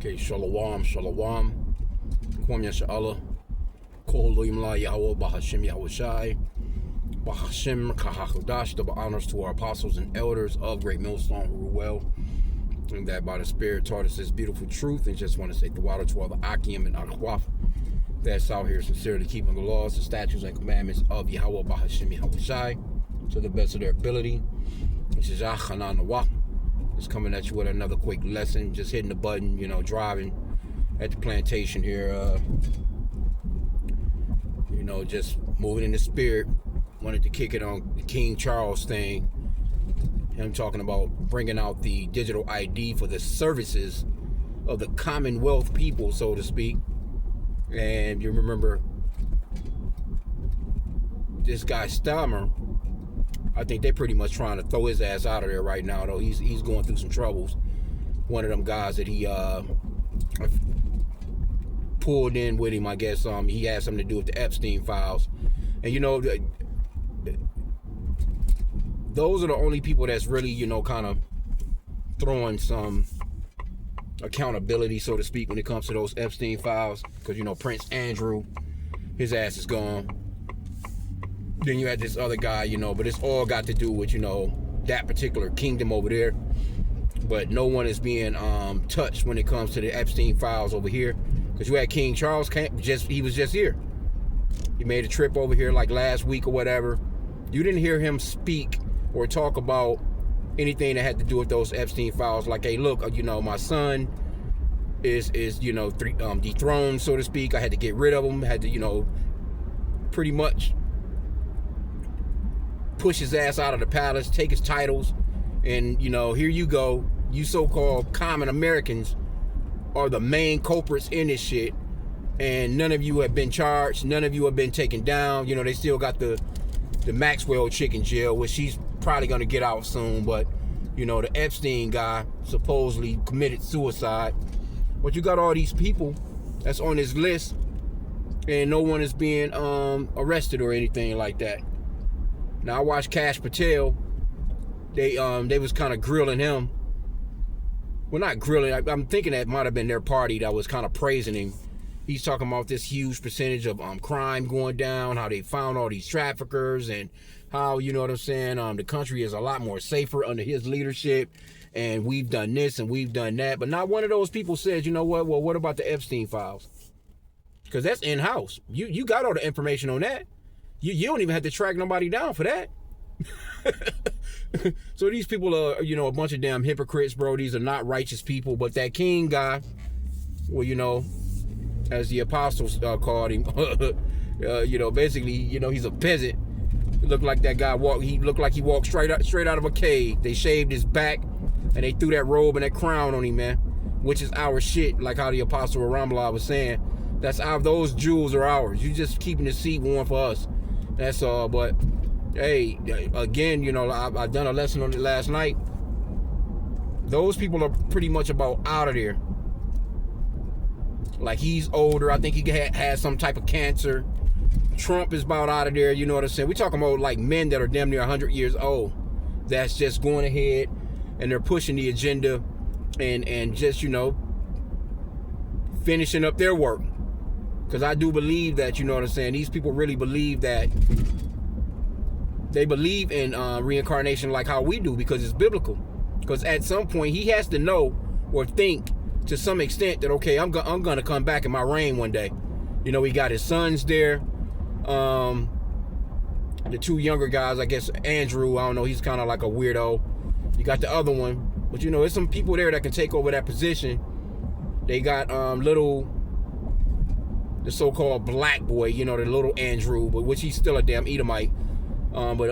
Okay, shalom, shalom. Kwam Yasha'Allah. Kol Loyimla Yahweh Bahashim Yahweh Shai. Bahashim Kahakudash. Double honors to our apostles and elders of Great Millstone who rule well. And that by the Spirit taught us this beautiful truth. And just want to say the water to all the H.I.M and Akwaf that's out here sincerely keeping the laws, the statutes, and commandments of Yahweh Bahashim Yahweh Shai to the best of their ability. This is Chanan Nawah. Just coming at you with another quick lesson. Just hitting the button, driving at the plantation here. Just moving in the spirit. Wanted to kick it on the King Charles thing. Him talking about bringing out the digital ID for the services of the Commonwealth people, so to speak. And you remember this guy Stammer. I think they're pretty much trying to throw his ass out of there right now, though. He's going through some troubles. One of them guys that he pulled in with him, I guess, he had something to do with the Epstein files. And those are the only people that's really, kind of throwing some accountability, so to speak, when it comes to those Epstein files. Because, Prince Andrew, his ass is gone. Then you had this other guy, but it's all got to do with, that particular kingdom over there. But no one is being touched when it comes to the Epstein files over here. Because you had King Charles, he was just here. He made a trip over here like last week or whatever. You didn't hear him speak or talk about anything that had to do with those Epstein files. Like, hey, look, my son is dethroned, so to speak. I had to get rid of him. Had to, pretty much push his ass out of the palace, take his titles, and here you go. You so-called common Americans are the main culprits in this shit, and none of you have been charged. None of you have been taken down. They still got the Maxwell chick in jail, which she's probably gonna get out soon. But the Epstein guy supposedly committed suicide. But you got all these people that's on this list, and no one is being arrested or anything like that. Now I watched Cash Patel. They was kind of grilling him. Well, not grilling. I'm thinking that might have been their party that was kind of praising him. He's talking about this huge percentage of crime going down, how they found all these traffickers, and how, the country is a lot more safer under his leadership, and we've done this and we've done that. But not one of those people said, well, what about the Epstein files? Because that's in-house. You got all the information on that. You don't even have to track nobody down for that. So these people are, a bunch of damn hypocrites, bro. These are not righteous people. But that king guy, well, as the apostles called him, basically, he's a peasant. It looked like that guy he looked like he walked straight out of a cave. They shaved his back and they threw that robe and that crown on him, man. Which is our shit, like how the apostle Ramla was saying. Those jewels are ours. You just keeping the seat warm for us. That's all. But hey, again, I've done a lesson on it last night. Those people are pretty much about out of there. Like, he's older. I think he had some type of cancer. Trump is about out of there. You know what I'm saying? We're talking about like men that are damn near 100 years old. That's just going ahead and they're pushing the agenda and just, finishing up their work. Because I do believe that, these people really believe that they believe in reincarnation like how we do, because it's biblical. Because at some point he has to know or think to some extent that, okay, I'm going to come back in my reign one day. He got his sons there. The two younger guys, I guess Andrew, I don't know, he's kind of like a weirdo. You got the other one. But, there's some people there that can take over that position. They got the so-called black boy, the little Andrew, but which he's still a damn Edomite. But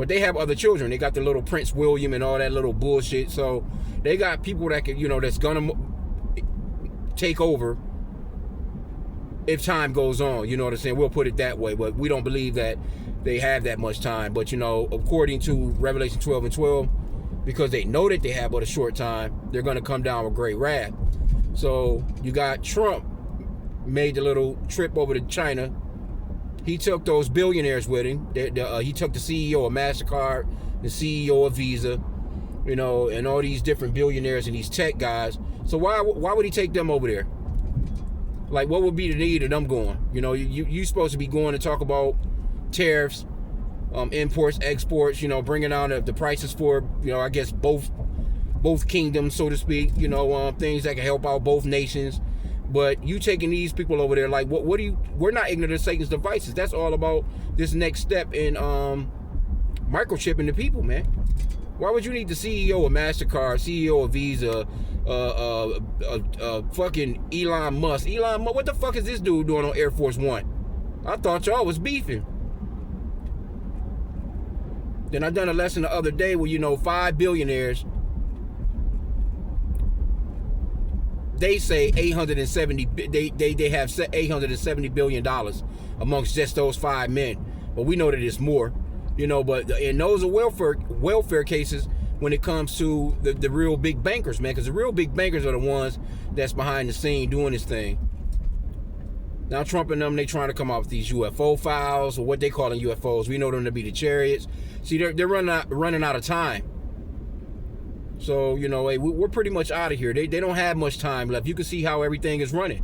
they have other children. They got the little Prince William and all that little bullshit. So they got people that can, that's gonna take over if time goes on. You know what I'm saying? We'll put it that way. But we don't believe that they have that much time. But according to Revelation 12:12, because they know that they have but a short time, they're gonna come down with great wrath. So you got Trump made the little trip over to China. He took those billionaires with him. He took the CEO of MasterCard, the CEO of Visa, and all these different billionaires and these tech guys. So why would he take them over there? Like, what would be the need of them going? You know, you supposed to be going to talk about tariffs, imports, exports. You know, bringing down the prices for, you know, I guess both kingdoms, so to speak. You know, things that can help out both nations. But you taking these people over there, like, what do you? We're not ignorant of Satan's devices. That's all about this next step in microchipping the people, man. Why would you need the CEO of MasterCard, CEO of Visa, fucking Elon Musk? Elon Musk, what the fuck is this dude doing on Air Force One? I thought y'all was beefing. Then I done a lesson the other day where, you know, 5 billionaires, they say 870. They have $870 billion amongst just those 5 men, but we know that it's more. You know, but in those are welfare cases when it comes to the real big bankers, man, because the real big bankers are the ones that's behind the scene doing this thing. Now Trump and them, they trying to come out with these UFO files, or what they calling UFOs. We know them to be the chariots. See, they're running out of time. So, you know, hey, we're pretty much out of here. They don't have much time left. You can see how everything is running.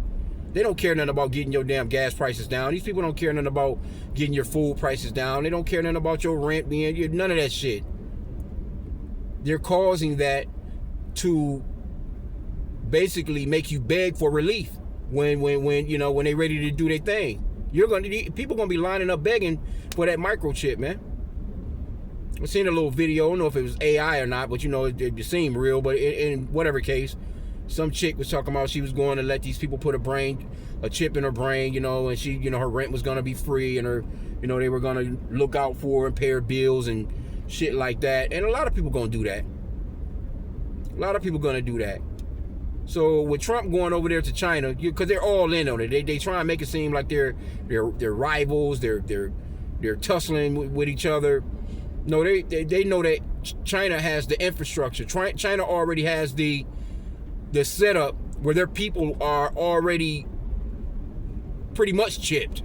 They don't care nothing about getting your damn gas prices down. These people don't care nothing about getting your food prices down. They don't care nothing about your rent being, none of that shit. They're causing that to basically make you beg for relief when you know, when they ready to do their thing. People gonna be lining up begging for that microchip, man. I seen a little video. I don't know if it was AI or not, but you know, it seemed real. But in whatever case, some chick was talking about she was going to let these people put a chip in her brain, you know, and she, you know, her rent was gonna be free, and her, you know, they were gonna look out for her and pay her bills and shit like that. And a lot of people gonna do that. A lot of people gonna do that. So with Trump going over there to China, because they're all in on it, they try and make it seem like they're rivals, they're tussling with each other. No, they know that China has the infrastructure. China already has the setup where their people are already pretty much chipped.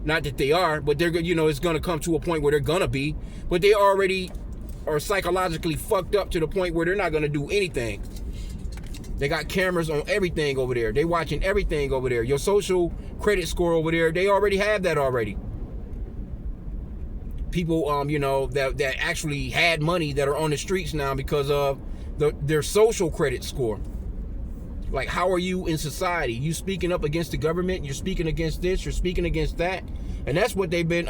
Not that they are, but they're, you know, it's gonna come to a point where they're gonna be. But they already are psychologically fucked up to the point where they're not gonna do anything. They got cameras on everything over there. They watching everything over there. Your social credit score over there, they already have that already. People, you know, that actually had money that are on the streets now because of their social credit score. Like, how are you in society? You speaking up against the government? You're speaking against this. You're speaking against that, and that's what they've been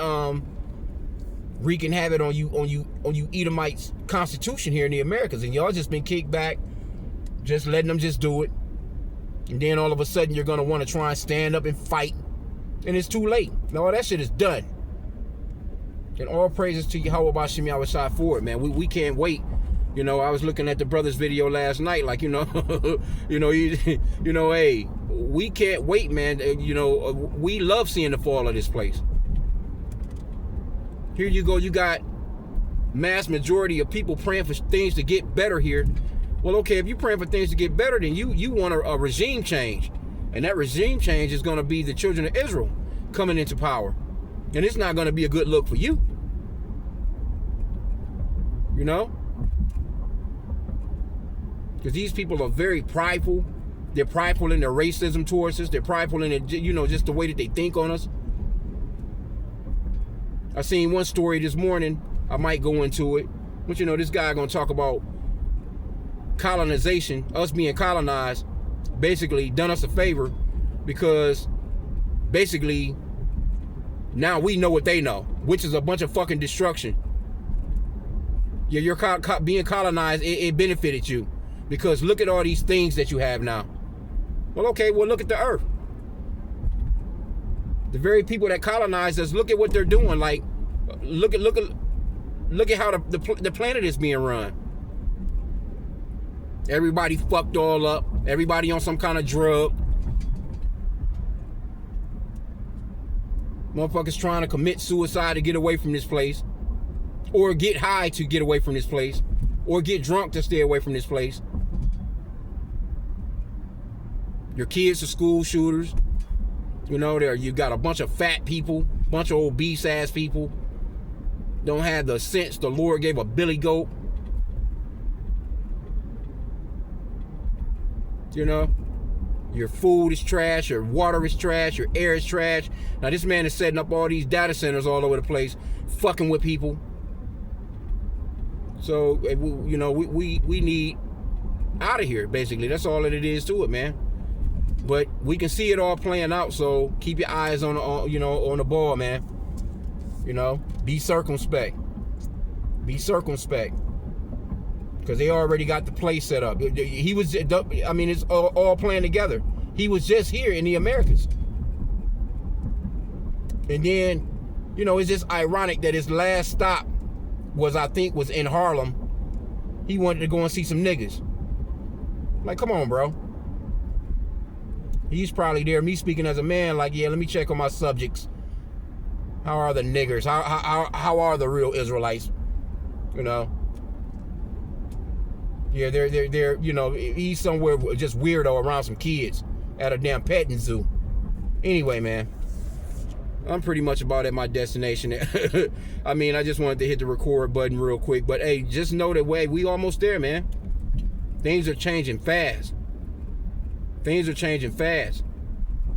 wreaking havoc on you Edomites' constitution here in the Americas, and y'all just been kicked back, just letting them just do it, and then all of a sudden you're gonna want to try and stand up and fight, and it's too late. No, that shit is done. And all praises to Yahweh Bashim Yahweh for it, man. We can't wait. You know, I was looking at the brother's video last night, like, you know, hey, we can't wait, man. You know, we love seeing the fall of this place. Here you go, you got mass majority of people praying for things to get better here. Well, okay, if you're praying for things to get better, then you want a regime change. And that regime change is going to be the children of Israel coming into power. And it's not going to be a good look for you. You know? Because these people are very prideful. They're prideful in their racism towards us. They're prideful in it, you know, just the way that they think on us. I seen one story this morning. I might go into it. But, you know, this guy going to talk about colonization, us being colonized, basically done us a favor because basically now we know what they know, which is a bunch of fucking destruction. Yeah, you're being colonized, it benefited you because look at all these things that you have now. Well, okay, well, look at the earth. The very people that colonized us, look at what they're doing. Like, look at how the planet is being run. Everybody fucked all up. Everybody on some kind of drug. Motherfuckers trying to commit suicide to get away from this place. Or get high to get away from this place. Or get drunk to stay away from this place. Your kids are school shooters. You know, you got a bunch of fat people. Bunch of obese ass people. Don't have the sense the Lord gave a billy goat. You know, your food is trash, your water is trash, your air is trash. Now this man is setting up all these data centers all over the place, fucking with people. So, you know, we need out of here, basically. That's all that it is to it, man. But we can see it all playing out, so keep your eyes on the ball, man. You know, be circumspect. Be circumspect. Because they already got the play set up. He was, I mean, it's all playing together. He was just here in the Americas. And then, you know, it's just ironic that his last stop was in Harlem. He wanted to go and see some niggas. Like, come on, bro. He's probably there. Me speaking as a man, like, yeah, let me check on my subjects. How are the niggers? How are the real Israelites? You know? Yeah, they're you know, he's somewhere just weirdo around some kids at a damn petting zoo. Anyway, man, I'm pretty much about at my destination. I mean, I just wanted to hit the record button real quick, but hey, just know that we almost there, man. Things are changing fast. Things are changing fast.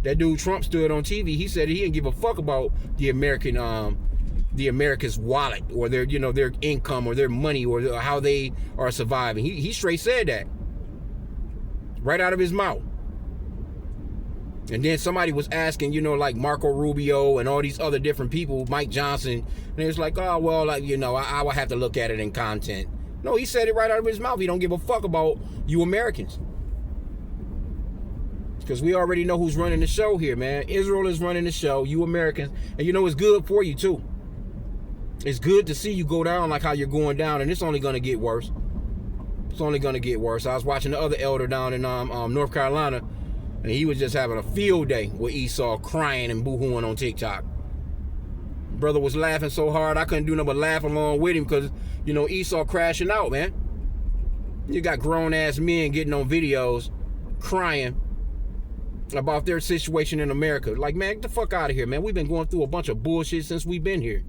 That dude Trump stood on TV. He said he didn't give a fuck about the America's wallet or their, you know, their income or their money or how they are surviving. He straight said that right out of his mouth. And then somebody was asking, you know, like Marco Rubio and all these other different people, Mike Johnson, and it's like, oh, well, like, you know, I will have to look at it in content. No, he said it right out of his mouth. He don't give a fuck about you Americans. Because we already know who's running the show here, man. Israel is running the show, you Americans. And you know, it's good for you, too. It's good to see you go down like how you're going down, and it's only going to get worse. It's only going to get worse. I was watching the other elder down in North Carolina, and he was just having a field day with Esau, crying and boo-hooing on TikTok. Brother was laughing so hard, I couldn't do nothing but laugh along with him because, you know, Esau crashing out, man. You got grown-ass men getting on videos crying about their situation in America. Like, man, get the fuck out of here, man. We've been going through a bunch of bullshit since we've been here.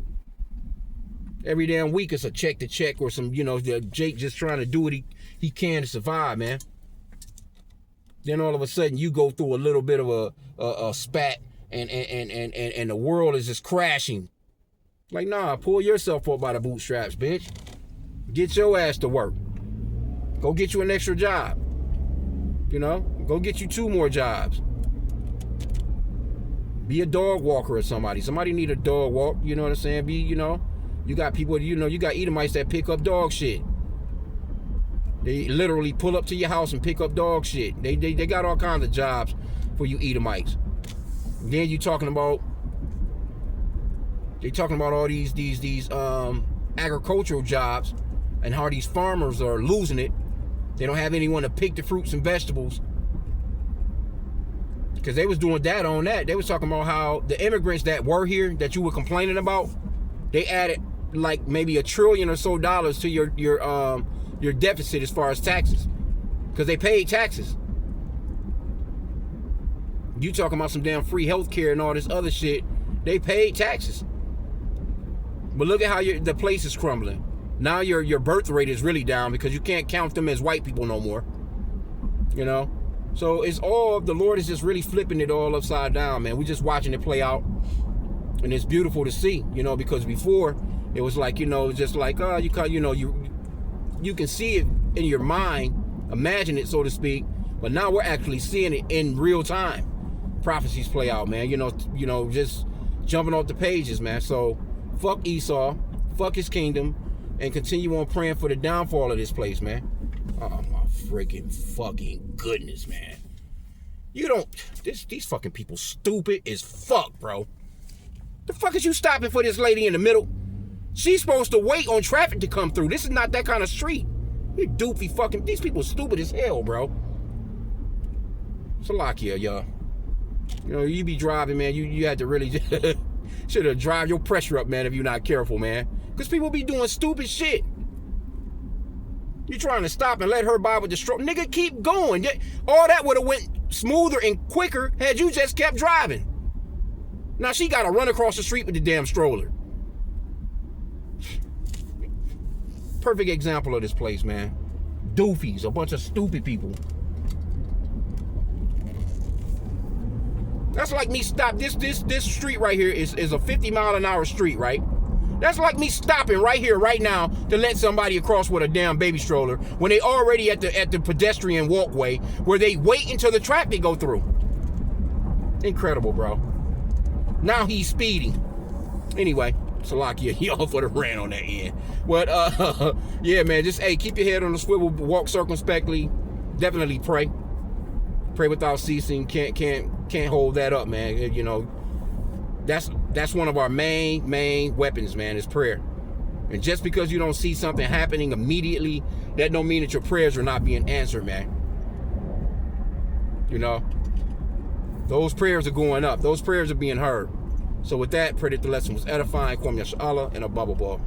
Every damn week it's a check to check or some, you know, Jake just trying to do what he can to survive, man. Then all of a sudden you go through a little bit of a spat and the world is just crashing. Like, nah, pull yourself up by the bootstraps, bitch. Get your ass to work. Go get you an extra job. You know, go get you 2 more jobs. Be a dog walker or somebody. Somebody need a dog walk, you know what I'm saying? You know, you got people, you know, you got Edomites that pick up dog shit. They literally pull up to your house and pick up dog shit. They got all kinds of jobs for you Edomites. Then you talking about all these agricultural jobs and how these farmers are losing it. They don't have anyone to pick the fruits and vegetables. Because they was doing that on that. They was talking about how the immigrants that were here that you were complaining about, they added like maybe $1 trillion or so to your deficit as far as taxes. Because they paid taxes. You talking about some damn free health care and all this other shit. They paid taxes. But look at how the place is crumbling. Now your birth rate is really down because you can't count them as white people no more. You know? So it's all, the Lord is just really flipping it all upside down, man. We're just watching it play out. And it's beautiful to see, you know, because before it was like, you know, just like, you can see it in your mind, imagine it, so to speak. But now we're actually seeing it in real time. Prophecies play out, man. You know, just jumping off the pages, man. So fuck Esau, fuck his kingdom, and continue on praying for the downfall of this place, man. Oh my freaking fucking goodness, man. These fucking people stupid as fuck, bro. The fuck is you stopping for this lady in the middle? She's supposed to wait on traffic to come through. This is not that kind of street. You doofy fucking, these people stupid as hell, bro. Salakia, y'all. You know, you be driving, man, you had to really should have drive your pressure up, man, if you're not careful, man. Because people be doing stupid shit. You trying to stop and let her by with the stroke. Nigga, keep going. All that would have went smoother and quicker had you just kept driving. Now she got to run across the street with the damn stroller. Perfect example of this place, man. Doofies, a bunch of stupid people. That's like me stop. This street right here is a 50-mile-an-hour street, right? That's like me stopping right here, right now, to let somebody across with a damn baby stroller when they already at the pedestrian walkway where they wait until the traffic go through. Incredible, bro. Now he's speeding. Anyway, Salakia, y'all for the rant on that end. But yeah, man, just hey, keep your head on the swivel, walk circumspectly. Definitely pray. Pray without ceasing. Can't hold that up, man. You know, that's one of our main weapons, man, is prayer. And just because you don't see something happening immediately, that don't mean that your prayers are not being answered, man. You know, those prayers are going up. Those prayers are being heard. So with that, pray that the lesson was edifying. Kwam Yasha Allah and a bubble ball.